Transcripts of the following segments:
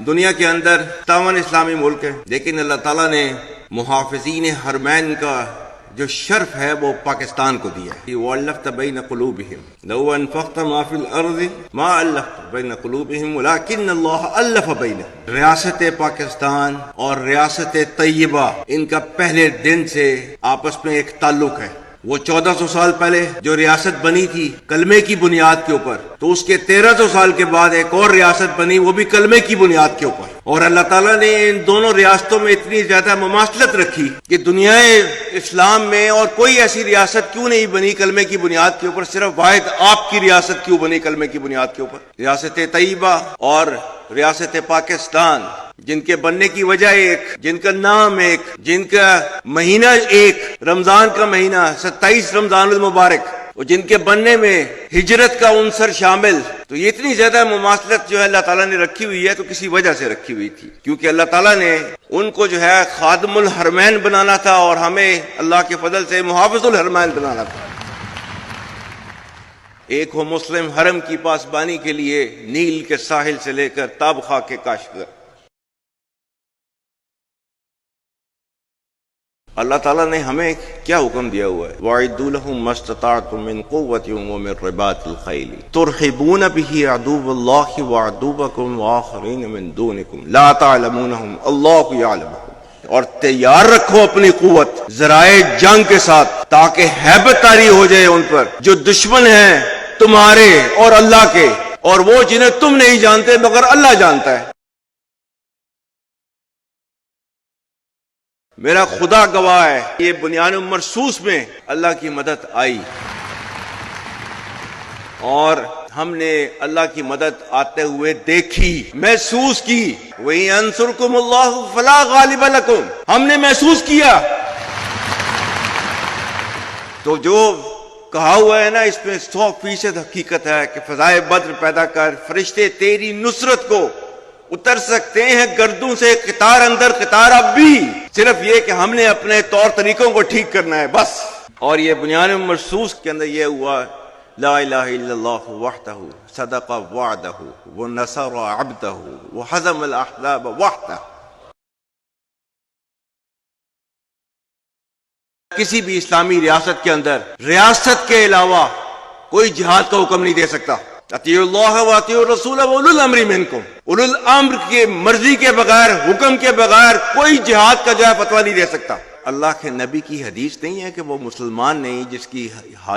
دنیا کے اندر 57 اسلامی ملک ہیں، لیکن اللہ تعالیٰ نے محافظین حرمین کا جو شرف ہے وہ پاکستان کو دیا ہے۔ وَأَلَّفْتَ بَيْنَ قُلُوبِهِمْ لَوْ أَنفَقْتَ مَا فِي الْأَرْضِ مَا أَلَّفْتَ بَيْنَ قُلُوبِهِمْ وَلَكِنَّ اللَّهَ أَلَّفَ بَيْنَهُمْ۔ ریاست پاکستان اور ریاست طیبہ ان کا پہلے دن سے آپس میں ایک تعلق ہے۔ وہ 1400 سال پہلے جو ریاست بنی تھی کلمے کی بنیاد کے اوپر، تو اس کے 1300 سال کے بعد ایک اور ریاست بنی، وہ بھی کلمے کی بنیاد کے اوپر۔ اور اللہ تعالیٰ نے ان دونوں ریاستوں میں اتنی زیادہ مماثلت رکھی کہ دنیا اسلام میں اور کوئی ایسی ریاست کیوں نہیں بنی کلمے کی بنیاد کے اوپر، صرف واحد آپ کی ریاست کیوں بنی کلمے کی بنیاد کے اوپر؟ ریاست طیبہ اور ریاست پاکستان، جن کے بننے کی وجہ ایک، جن کا نام ایک، جن کا مہینہ ایک، رمضان کا مہینہ 27 رمضان المبارک، اور جن کے بننے میں ہجرت کا عنصر شامل، تو یہ اتنی زیادہ مماثلت جو ہے اللہ تعالیٰ نے رکھی ہوئی ہے تو کسی وجہ سے رکھی ہوئی تھی، کیونکہ اللہ تعالیٰ نے ان کو جو ہے خادم الحرمین بنانا تھا اور ہمیں اللہ کے فضل سے محافظ الحرمین بنانا تھا۔ ایک ہو مسلم حرم کی پاسبانی کے لیے نیل کے ساحل سے لے کر تابخا کے کاشغر۔ اللہ تعالیٰ نے ہمیں کیا حکم دیا ہوا ہے؟ وَأَعِدُّوا لَهُم مَّا اسْتَطَعْتُم مِّن قُوَّةٍ وَمِن رِّبَاطِ الْخَيْلِ تُرْهِبُونَ بِهِ عَدُوَّ اللَّهِ وَعَدُوَّكُمْ وَآخَرِينَ مِن دُونِكُمْ لَا تَعْلَمُونَهُمْ اللَّهُ يَعْلَمُهُمْ۔ اور تیار رکھو اپنی قوت ذرائع جنگ کے ساتھ، تاکہ ہیبت طاری ہو جائے ان پر جو دشمن ہیں تمہارے اور اللہ کے، اور وہ جنہیں تم نہیں جانتے مگر اللہ جانتا ہے۔ میرا خدا گواہ ہے، یہ بنیان مرصوص میں اللہ کی مدد آئی اور ہم نے اللہ کی مدد آتے ہوئے دیکھی، محسوس کی۔ وَإِن يَنصُرْكُمُ اللَّهُ فَلَا غَالِبَ لَكُمْ، ہم نے محسوس کیا۔ تو جو کہا ہوا ہے نا، اس میں 100% حقیقت ہے کہ فضائے بدر پیدا کر، فرشتے تیری نصرت کو اتر سکتے ہیں گردوں سے قطار اندر قطار، اب بھی صرف یہ کہ ہم نے اپنے طور طریقوں کو ٹھیک کرنا ہے بس۔ اور یہ بنیان مرصوص کے اندر یہ ہوا، لا الہ الا اللہ وحدہ صدق وعدہ ونصر عبدہ وحزم الاحزاب وحدہ۔ کسی بھی اسلامی ریاست کے اندر ریاست کے علاوہ کوئی جہاد کا حکم نہیں دے سکتا۔ اطیعوا اللہ واطیعوا الرسول واولی الامر منکم، اولو الامر کی مرضی کے بغیر، حکم کے بغیر کوئی جہاد کا جو ہے فتویٰ نہیں دے سکتا۔ اللہ کے نبی کی حدیث نہیں ہے کہ وہ مسلمان نہیں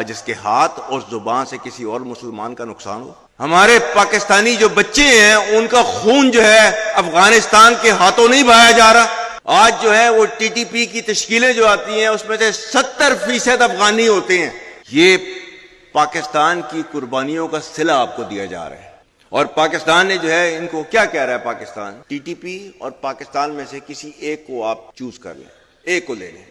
جس کے ہاتھ اور زبان سے کسی اور مسلمان کا نقصان ہو۔ ہمارے پاکستانی جو بچے ہیں ان کا خون جو ہے افغانستان کے ہاتھوں نہیں بہایا جا رہا۔ آج جو ہے وہ ٹی ٹی پی کی تشکیلیں جو آتی ہیں اس میں سے 70% افغانی ہوتے ہیں۔ یہ پاکستان کی قربانیوں کا صلہ آپ کو دیا جا رہا ہے، اور پاکستان نے جو ہے ان کو کیا کہہ رہا ہے؟ پاکستان ٹی ٹی پی اور پاکستان میں سے کسی ایک کو آپ چوز کر لیں، ایک کو لے لیں۔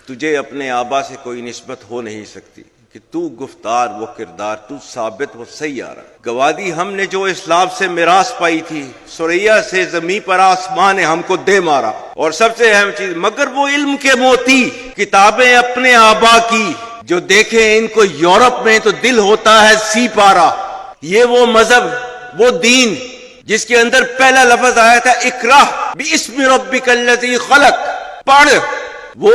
تجھے اپنے آبا سے کوئی نسبت ہو نہیں سکتی کہ تو گفتار وہ کردار، تو ثابت وہ سیارہ۔ گوادی ہم نے جو اسلام سے میراث پائی تھی، سریا سے زمین پر آسمان نے ہم کو دے مارا۔ اور سب سے اہم چیز، مگر وہ علم کے موتی کتابیں اپنے آبا کی، جو دیکھیں ان کو یورپ میں تو دل ہوتا ہے سی پارا۔ یہ وہ مذہب، وہ دین جس کے اندر پہلا لفظ آیا تھا اقرا باسم ربک الذی خلق، پڑھ۔ وہ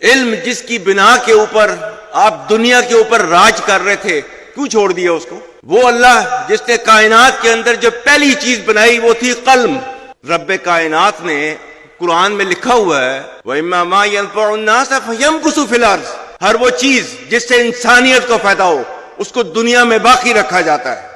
علم جس کی بنا کے اوپر آپ دنیا کے اوپر راج کر رہے تھے، کیوں چھوڑ دیا اس کو؟ وہ اللہ جس نے کائنات کے اندر جو پہلی چیز بنائی وہ تھی قلم۔ رب کائنات نے قرآن میں لکھا ہوا ہے وَإِمَّا مَا يَنفَعُ النَّاسَ فَيَمْكُثُ فِي الْأَرْضِ، ہر وہ چیز جس سے انسانیت کو فائدہ ہو اس کو دنیا میں باقی رکھا جاتا ہے۔